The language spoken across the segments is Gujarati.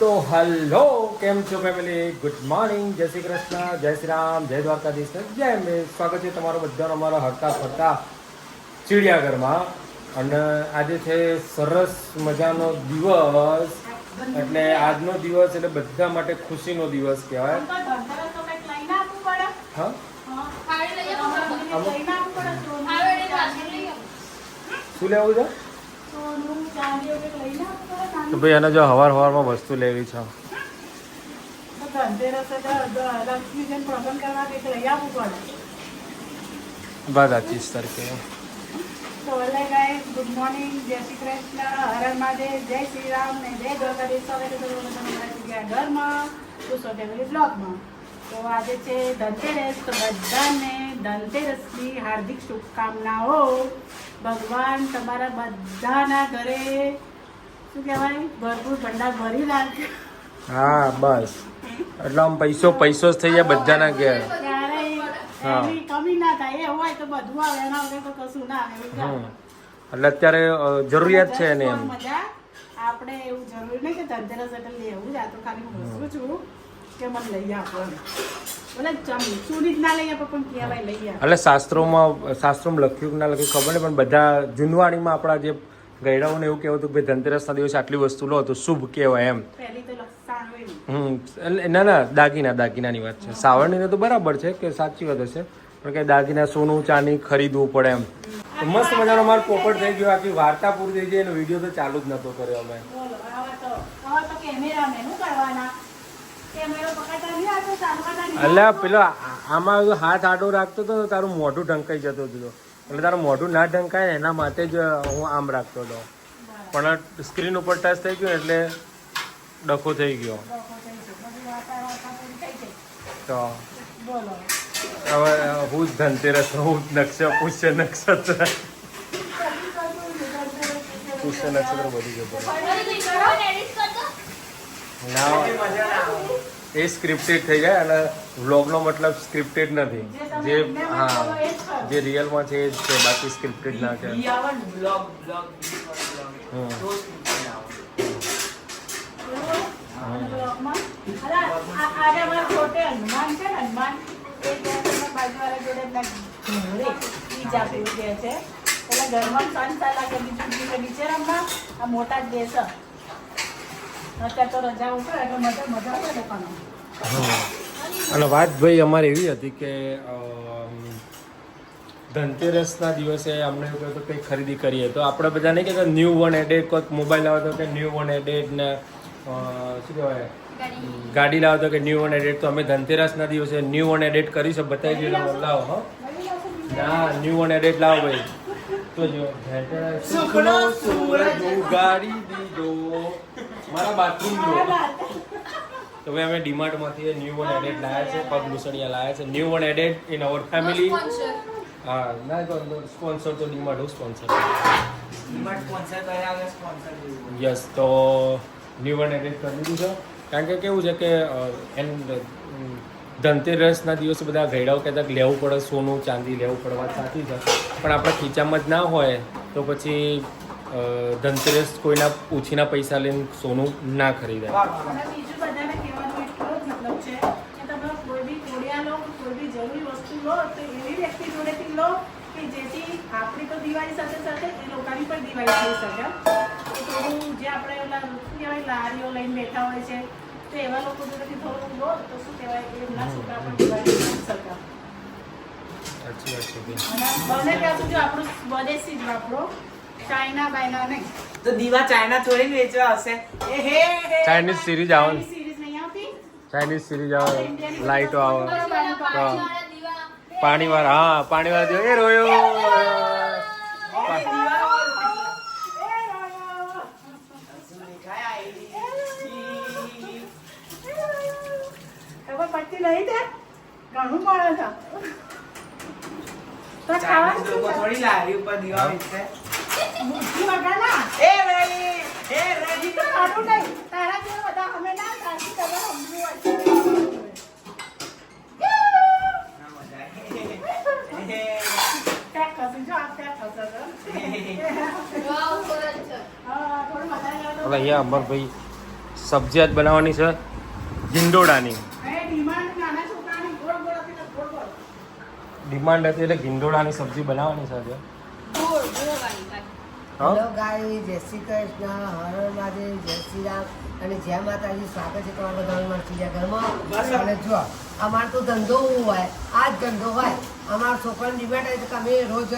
તો હલો, કેમ છો ફેમિલી? ગુડ મોર્નિંગ, જય શ્રી કૃષ્ણ, જય શ્રી રામ, જય દ્વારકાધીશ, જય મેં. સ્વાગત છે તમારો બધાનો અમારા હરતા ફરતા ચિડિયાઘરમાં. અને આજે છે સરસ મજાનો દિવસ, એટલે આજનો દિવસ એટલે બધા માટે ખુશીનો દિવસ કહેવાય. હા, શું લેવું છે? તો ભાઈ એને જો હવારમાં વસ્તુ લેવી છે. બાદ 25 તારીખે. ગુડ મોર્નિંગ, જય શ્રી કૃષ્ણ, હર મહાદેવ, જય શ્રી રામ ને જય દ્વારકાધીશ. ઘરમાં ફેમિલી બ્લોગમાં. તો આજે છે ધનતેરસ, તો બધાને ધનતેરસની હાર્દિક શુભકામનાઓ. ભગવાન તમારા બધાના ઘરે શું કહેવાય ભરપૂર ભંડાર ભરી નાખે. હા બસ, એટલે આમ પૈસો જ થઈ જાય બધાના ઘેર. એની કમી ના થાય, એ હોય તો બધું આવે, એના વગર તો કશું ના આવે. એટલે અત્યારે જરૂરિયાત છે એને એમ. મજા આપણે એવું જરૂરી નહીં કે ધનતેરસ એટલે લેવું જ. આ તો ખાલી હું હસું છું કે મને લઈ આપો એમ. બોલે ચૂડી જ ના લઈ આપો પણ કહેવાય લઈ આપો. એટલે શાસ્ત્રોમાં લખ્યું કે ના લખ્યું ખબર નહીં, પણ બધા જૂનવાણીમાં આપણા જે ગયડાઓને એવું કહેવું હતું કે ભાઈ ધનતેરસના દિવસે આટલી વસ્તુ લો તો શુભ કહેવાય એમ. ના દાગીનાની વાત છે. સાવરણીને તો બરાબર છે કે સાચી વાત હશે, પણ કે દાગીના સોનું ચાંદી ખરીદવું પડે એમ. મસ્ત મજાનો મારો પોપટ થઈ ગયો, આખી વાર્તા પૂરી થઈ ગઈ, એનો વિડીયો તો ચાલુ જ નતો કર્યો અમે. એટલે પેલો આમાં હાથ આડો રાખતો હતો, તારું મોઢું ઢંકાઈ જતું હતું. એટલે તારું મોઢું ના ઢંકાય એના માટે જ હું આમ રાખતો હતો, પણ સ્ક્રીન ઉપર ટચ થઈ ગયું એટલે ડખો થઈ ગયો. તો હવે હું જ ધનતેરસ, હું પુષ્ય નક્ષત્ર બધી જતો એ સ્ક્રિપ્ટેડ થઈ જાય. અને વ્લોગનો મતલબ સ્ક્રિપ્ટેડ નથી, જે જે રિયલમાં છે એ જ છે, બાકી સ્ક્રિપ્ટેડ ના છે. મોટા જ દેશ અત્યારે તો રજા ઉપર એટલે મજા આવે લોકોને. અને વાત ભાઈ અમારે એવી હતી કે ધનતેરસના દિવસે અમને એવું કહ્યું કે કંઈ ખરીદી કરીએ તો આપણે બધા નહીં કહેતા ન્યૂ વન એડેડ, કોઈક મોબાઈલ લાવો તો કે ન્યૂ વન એડેડ ને શું કહેવાય ગાડી લાવો તો કે ન્યૂ વન એડેડ. તો અમે ધનતેરસના દિવસે ન્યૂ વન એડેડ કરીશું, બતાવી દઈએ લાવો. હો ના, ન્યૂ વન એડેડ લાવો ભાઈ. તો જો સુખનો સૂરજ ઉગાડી દીધો મારા બાથરૂમ જો. તો ભાઈ અમે ડીમાર્ટમાંથી ન્યૂ વન એડેડ લાવ્યા છે, પગ લૂસણિયા લાવ્યા છે. New one added in our family. હા ના, સ્પોન્સર તો ડીમાર્ટ સ્પોન્સર યસ. તો ન્યૂ વન એડેડ કરી દીધું છે, કારણ કે કેવું છે કે ધનતેરસના દિવસે બધા ઘરડાઓ કહેતા કે લેવું પડે, સોનું ચાંદી લેવું પડે. વાત સાચી છે, પણ આપણા ખીચામાં જ ના હોય તો પછી ધનતેરસ કોઈના ઓછીના પૈસા લઈને સોનું ના ખરીદાય. બીજું બધાને કહેવાનું એટલો જ મતલબ છે કે તમે કોઈ બી કોડિયા લો, કોઈ બી જરૂરી વસ્તુ લો તો એવી વ્યક્તિ જોડેથી લો કે જેથી આપણી તો દિવાળી સાથે સાથે એ લોકોની પણ દિવાળી થઈ શકે. તો થોડું જે આપણે ઓલા શું કહેવાય લારીઓ લઈને બેઠા હોય છે, તો એવા લોકો જોડેથી થોડું લો તો શું કહેવાય એમના છોકરા પણ દિવાળી કરી શકે. સાચી વાત છે. બને ત્યાં સુધી આપણું સ્વદેશી જ વાપરો, ચાઇના બાયના નહીં. તો દીવા ચાઇના થોડી વેચવા હશે. ચાઇનીઝ સિરીઝ આવે ને, સિરીઝ નહીં આવતી, ચાઇનીઝ સિરીઝ આવે, લાઇટો આવે, પાણીવાળા. હા, પાણીવાળા દીવા. એ રોયો પટ્ટી નહીં દે, ઘણું મળે છે. તો ખાવાનું લોકો થોડી લારી ઉપર દીવા વેચે. બુદ્ધિ વગરના એ વેલી તો ખાતું નહીં. તારા જેવા બધા અમે ના સાચી ખબર સમજવું હોય છે. ના મજા આવે. પેક કરશું જો આ પેક કરશો તો. હવે અહીંયા અમરભાઈ સબ્જી આજ બનાવવાની છે ગિંડોળાની. એ ડિમાન્ડ નાના છોકરાની ગોળ ગોળ હતી ને ગોળ ગોળ. ડિમાન્ડ હતી એટલે ગિંડોળાની સબ્જી બનાવવાની છે આજે. હા હેલો ગાય, જય શ્રી કૃષ્ણ, હર હર મહાદેવ, જય શ્રી રામ અને જય માતાજી. સ્વાગત છે તમારા બધાનું મારા ચીજા ઘરમાં. અને જો અમારે તો ધંધો હોય, આ જ ધંધો હોય. અમારા છોકરાની ડિમાન્ડ હોય તો અમે રોજ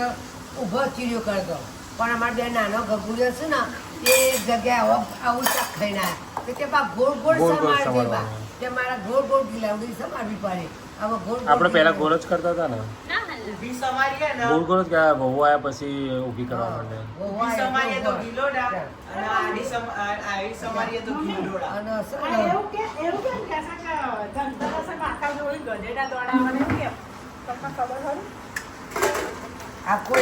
ઊભો ચીડિયો કરતો, પણ અમારા બે નાનો ગગુડિયો છે ને એ એક જગ્યાએ આવું શાક ખાઈને આવ્યા કે બા ગોળ ગોળ ગોળ ગોળ સમાર દે બા સમારવાના. કે મારા ગોળ ગોળ ગિલાવડી સમારવી પડે. આમાં ગોળ ગોળ આપણે પહેલા ગિલાવડી. ગોળ જ કરતા હતા ને. ઊભી સમારીએ ને ગોળ ગોળ જ ગયા, બહુ આવ્યા પછી ઊભી કરવા માંડે. ઊભી સમારીએ તો ગિલોડા અને આડી સમારીએ તો ગિલોડા. અને શું પણ એવું કેમ કહેશે કે ધનતેરસે માથા જોડી ગધેડા દોડાવવાને કેમ? તમને ખબર હોય? આખો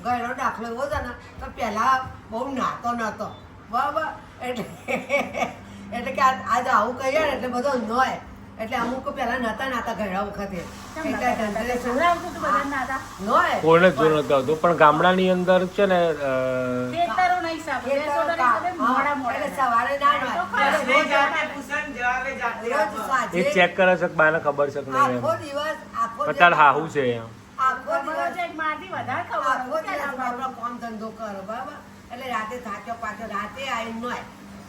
ગયડો દાખલો એવો છે ને તો પહેલા બહુ નાતો નહોતો બરાબર, એટલે કે આજે આવું કહીએ ને એટલે બધો નોય, એટલે અમુક પહેલા નતા નાતા ગયડા વખતે એટલે ધનતેરસ જોડાવતું હતું બધા નાતા. નોય કોઈને જ જોર નથી આવતું, પણ ગામડાની અંદર છે ને ખેતરોના હિસાબે, એ તો બેસોડાના હિસાબે મોડા મોડા. એટલે સવારે ના તો નોય. ખરા. પ્રશ્ને જાતે પૂછે ને જવાબે જાતે રોજ આપો. સાંજે એ ચેક કરે છે કે બાને ખબર છે કે નહીં આખો એમ. દિવસ અત્યારે હાહુ છે એમ. આખો ખબર દિવસ છે કે મારાથી વધારે ખબર આખો હોય. દિવસ ક્યાં ના આપણો કામ ધંધો કરો બરાબર, એટલે રાતે થાક્યો પાછો રાતે આવીને નોય,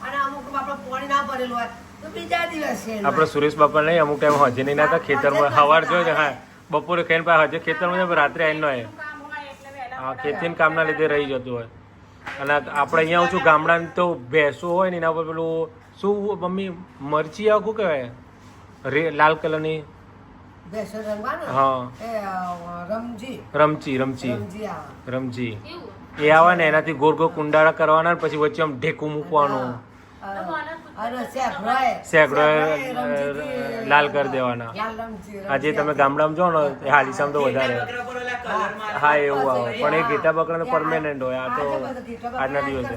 અને અમુક આપણે પાણી ના ભરેલું હોય તો બીજા દિવસે નોય. આપણે સુરેશ બાપા નહીં અમુક ટાઈમ હજે નહીં નાતા ખેતરમાં. સવાર જોઈ હા બપોરે ખાઈને પાછા હજે ખેતરમાં જાય, રાત્રે આવીને હોય. કામ હોય એટલે વહેલા હા, મોડા ખેતીના કામના લીધે રહી જતું હોય. અને આપણે અહીંયા આવું છું ગામડાની તો ભેંસો હોય ને એના ઉપર પેલું શું મમ્મી મરચી આવું શું કહેવાય લાલ કલરની બેસો રંગવાનો હા. એ રમજી રમચી રમચી રમજી આવે. રમચી એ આવે ને એનાથી ગોળ ગોળ કુંડાળા કરવાના ને પછી વચ્ચે આમ ઢેકું મૂકવાનું, અને સેકડોય સેકડોએ લાલ કરી દેવાના. લાલ રમજી આજે તમે ગામડામાં જાઓ ને એ હાલીસામાં તો ઘેટા વધારે. બકરા પર ઓલા colour મારે. હા એવું આવે, પણ એ ઘેટા બકરાને પરમેનન્ટ હોય. આ તો આજના દિવસે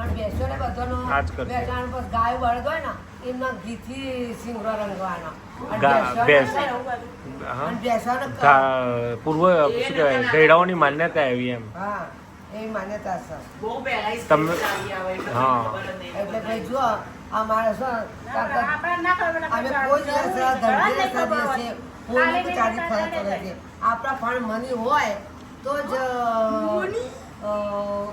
અને બેસોને બધાનો આ જ કરશે. બેસાણ પર ગાય બળદ હોય ને એમના ઘીથી સિંગરો રંગવાનો. અને ગા- ભેંસોને ભેંસ. છે ને, હા. અને ભેંસોને પૂર્વ શું કહેવાય ગયડાઓની માન્યતા એવી એમ. હા એ માન્યતા છે. બહુ પહેલા ઈ તમે- સ્ટેજ આવી આવે એટલે હા. ખબર જ નહીં. એટલે ભાઈ જો અમારે શું કાકા આપણે ના ખબર અમે કોઈ દિવસ ધનતેરસના દિવસે કોઈ તો ચાંદી ખરીદતો નથી. આપણા પણ મની હોય તો જ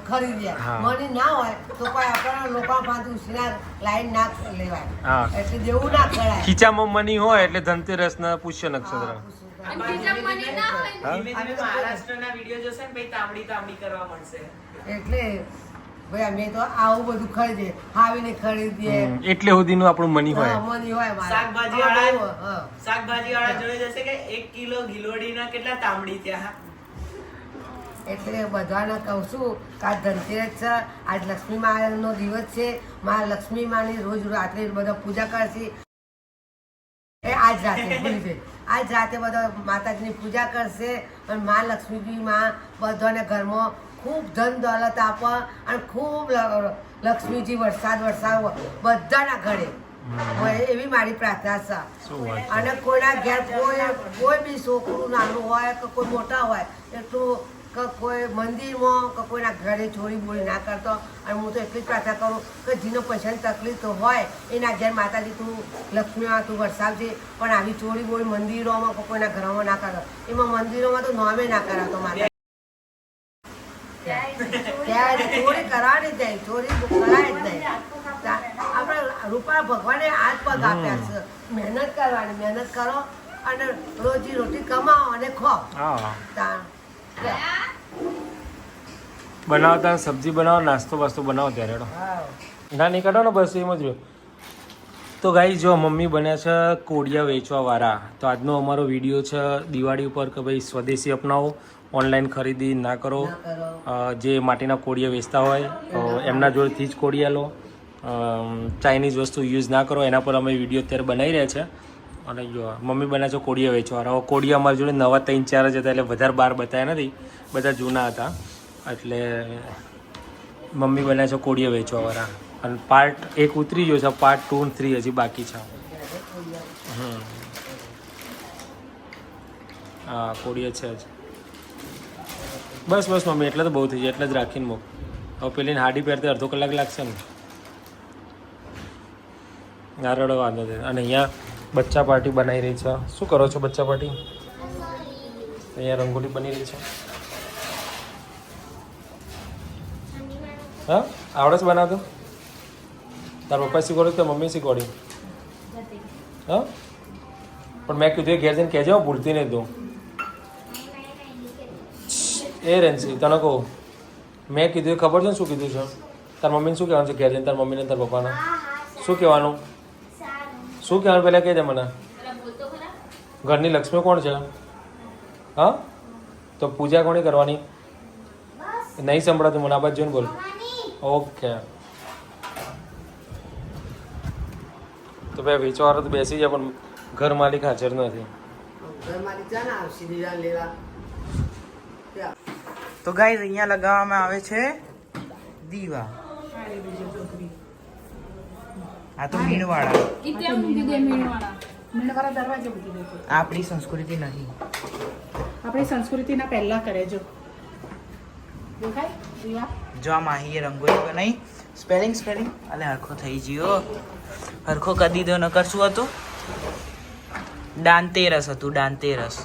ખરીદીએ. હા. મની ના હોય તો કોઈ આપણા લોકો પાસે ઉછીના લાઈન ના લેવાય. હા. એટલે દેવું ના કરાય. ખીચામાં મની હોય એટલે ધનતેરસના પુષ્ય નક્ષત્ર. હા, ધીમે હા? ધીમે મહારાષ્ટ્રના વિડીયો જોશે ને પછી તાંબડી તાંબડી કરવા મળશે. એટલે ભાઈ અમે તો આવું બધું ખરીદીએ, હાવીને ખરીદીએ. એટલે સુધીનું આપણું મની હોય. હા, મની હોય મારે. શાકભાજી હા, વાળા હા. શાકભાજી વાળા જોઈ જશે કે 1 કિલો ગિલોડીના કેટલા તાંબડી ત્યાં. એટલે બધાને કહું છું કે આજ ધનતેરસ છે, આજ લક્ષ્મી માનો દિવસ છે. મા લક્ષ્મી માની રોજ રાત્રે બધા પૂજા કરશે. એ આજ રાતે ભૂલી ગઈ. આજ રાતે બધા માતાજીની પૂજા કરશે અને મા લક્ષ્મીજી માં બધાને ઘરમાં ખૂબ ધન દોલત આપે અને ખૂબ લક્ષ્મીજી વરસાદ બધાના ઘરે હોય એવી મારી પ્રાર્થના છે. શું વાત છે. અને કોઈના ઘેર કોઈ બી છોકરું નાનું હોય કે કોઈ મોટા હોય એટલું કે કોઈ મંદિરમાં કે કોઈના ઘરે ચોરી બોરી ના કરતો. અને હું તો એટલી જ પ્રાર્થના કરું કે જેનો પૈસાની તકલીફ તો હોય એના ઘેર માતાજી તું લક્ષ્મીમાં તું વરસાવજે, પણ આવી ચોરી બોરી મંદિરોમાં કે કોઈના ઘરોમાં ના કરતો. એમાં મંદિરોમાં તો નોમે ના કરાતો માતા. ત્યાં ચોરી કરવાની જ નહીં, ચોરી કરાય જ નહીં. આપણે રૂપા ભગવાને આ જ પગ આપ્યા છે. મહેનત કરવાની, મહેનત કરો અને રોજી રોટી કમાઓ અને ખો. હા, તાણ. બનાવતા સબ્જી બનાવો, નાસ્તો વાસ્તો બનાવો ત્યારે હેડો. હા. ના નહીં કાઢો ને બસ એમ જ રહ્યો. તો ગાઈ જો મમ્મી બન્યા છે કોડિયા વેચવાવાળા. તો આજનો અમારો વિડીયો છે દિવાળી ઉપર કે ભાઈ સ્વદેશી અપનાવો, ઓનલાઈન ખરીદી ના કરો. ના કરો. જે માટીના કોડિયા વેચતા હોય તો એમના જોડેથી જ કોડિયા લો. ચાઇનીઝ વસ્તુ યુઝ ના કરો. એના પર અમે વિડીયો અત્યારે બનાવી રહ્યા છે. અને જો મમ્મી બન્યા છે કોડિયા વેચવાવાળા. હવે કોડિયા અમારી જોડે નવા 3-4 જ હતા, એટલે વધારે બહાર બતાવ્યા નથી, બધા જૂના હતા. એટલે મમ્મી બન્યા છે કોડિયા વેચવાવાળા. અને પાર્ટ 1 ઉતરી ગયો છે, પાર્ટ 2 અને 3 હજી બાકી છે. હા, કોડિયા છે જ. બસ બસ મમ્મી એટલે તો બહુ થઈ જાય, એટલે જ રાખીને મૂક. હવે પેલીને હાડી પહેરતે અડધો કલાક લાગશે ને. નારળ વાંધો છે. અને અહીંયા બચ્ચા પાર્ટી બનાવી રહી છે. શું કરો છો બચ્ચા પાર્ટી? અહીંયા રંગોલી બની રહી છે. હા આવડે છે બનાવતો? તાર પપ્પા શીખવાડ્યું કે મમ્મી શીખવાડ્યું? હા પણ મેં કીધું એ ઘેર જઈને કહેજો ભૂલતી નહીં તું. એ રેન્સી તને કહું મેં કીધું એ ખબર છે ને શું કીધું છે? તાર મમ્મીને શું કહેવાનું છે ઘેર જઈને? તાર મમ્મીને તાર પપ્પાને શું કહેવાનું? શું કહેવાનું પહેલાં કહેજે મને. ઘરની લક્ષ્મી કોણ છે? હા તો પૂજા કોની કરવાની? નહીં સંભળાતું મને આ બાજુ જોઈને બોલ. ઓકે તો ભાઈ વેચવાવાળો તો બેસી જાય પણ ઘર માલિક હાજર નથી. ઘરમાંથી ચા ના આવશે દીવા લેવા. તો ગાઈઝ અહીંયા લગાવવામાં આવે છે દીવા. આ તો મીણવાળા મીણવાળા દરવાજો મૂકી દેજો. આપણી સંસ્કૃતિ નથી. આપણી સંસ્કૃતિના પહેલા કરે જો દેખાય દીવા. જો આ માહીએ રંગોળી બનાવી. સ્પેલિંગ અલે હરખો થઈ ગયો. હરખો કરી દીધો ન કરશું હતું. દાંતેરસ હતું દાંતેરસ.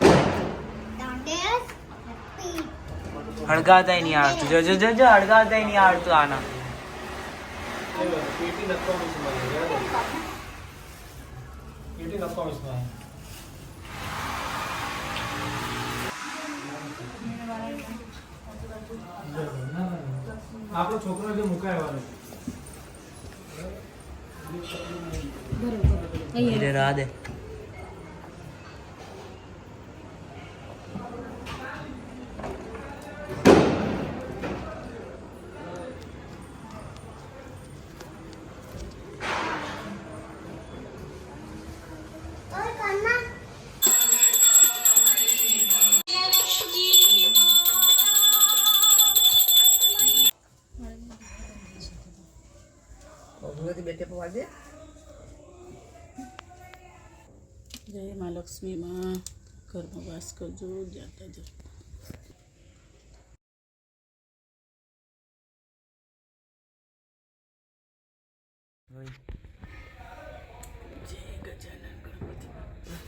હળગાવતા નહીં આવડતું. જો જો જો જો હળગાવતા નહીં આવડતું આના. આપણો છોકરો જે મુકાયવાનો ધીરે રાહ દે. બેટે પવા દે. જય મા લક્ષ્મી માં ઘરમાં વાસ કરજો જાતા જો. જય ગજાનન ગણપતિ બાપ્પા.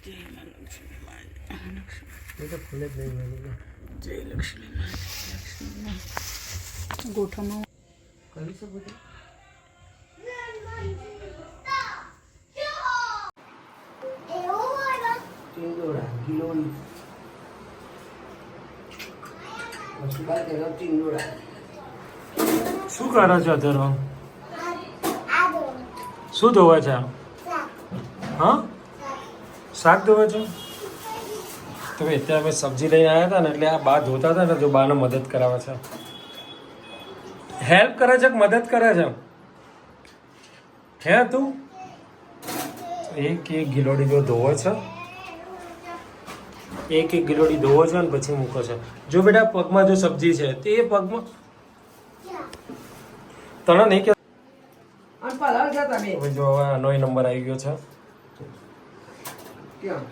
જય મા લક્ષ્મી માં. એ તો ફૂલ જ નહીં મળી. જય લક્ષ્મી માં. ગોઠવણું કરી શકો છો. ટીંડોળા ગિલોની વસુબાર તેનો ટીંડોળા. શું કરો છો અત્યારે? શું ધોવા છે? હા શાક ધોવા છો? તો અત્યારે અમે સબ્જી લઈને આવ્યા હતા ને એટલે આ બા ધોતા હતા ને જો બાને મદદ કરાવે છે. હેલ્પ કરે છે કે મદદ કરે છે? હે તું એક ગિલોડી જો ધોવો છે. એક ગિલોડી ધોવો છે ને પછી મૂકો છે. જો બેટા પગમાં જો સબ્જી છે તે એ પગમાં તને નહીં કે અને પલાળ છે તમે. હવે જો હવે આનો નંબર આવી ગયો છે. ક્યાં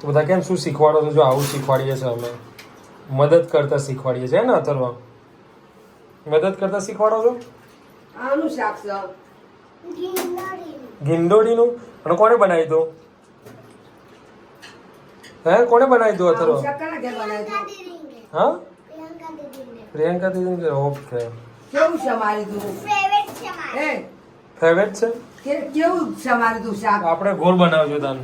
તો બધા કેમ શું શીખવાડો તો જો આવું શીખવાડીએ છીએ અમે. મદદ કરતા શીખવાડીએ છીએ ને અથર્વા? મદદ કરતા શીખવાડો છો? આનું શાક છે. ગિંદોડીનું? અને કોણે બનાવી દો? હે કોણે બનાવી દો આનું અથર્વા? શાક કોના ઘેર બનાવ્યું? હા પ્રિયંકા દીદી. ઓકે કેવું છે મારી તું? એ ફેવરેટ છે. કેવું છે મારી તું શાક? આપણે ગોળ બનાવજો તાન.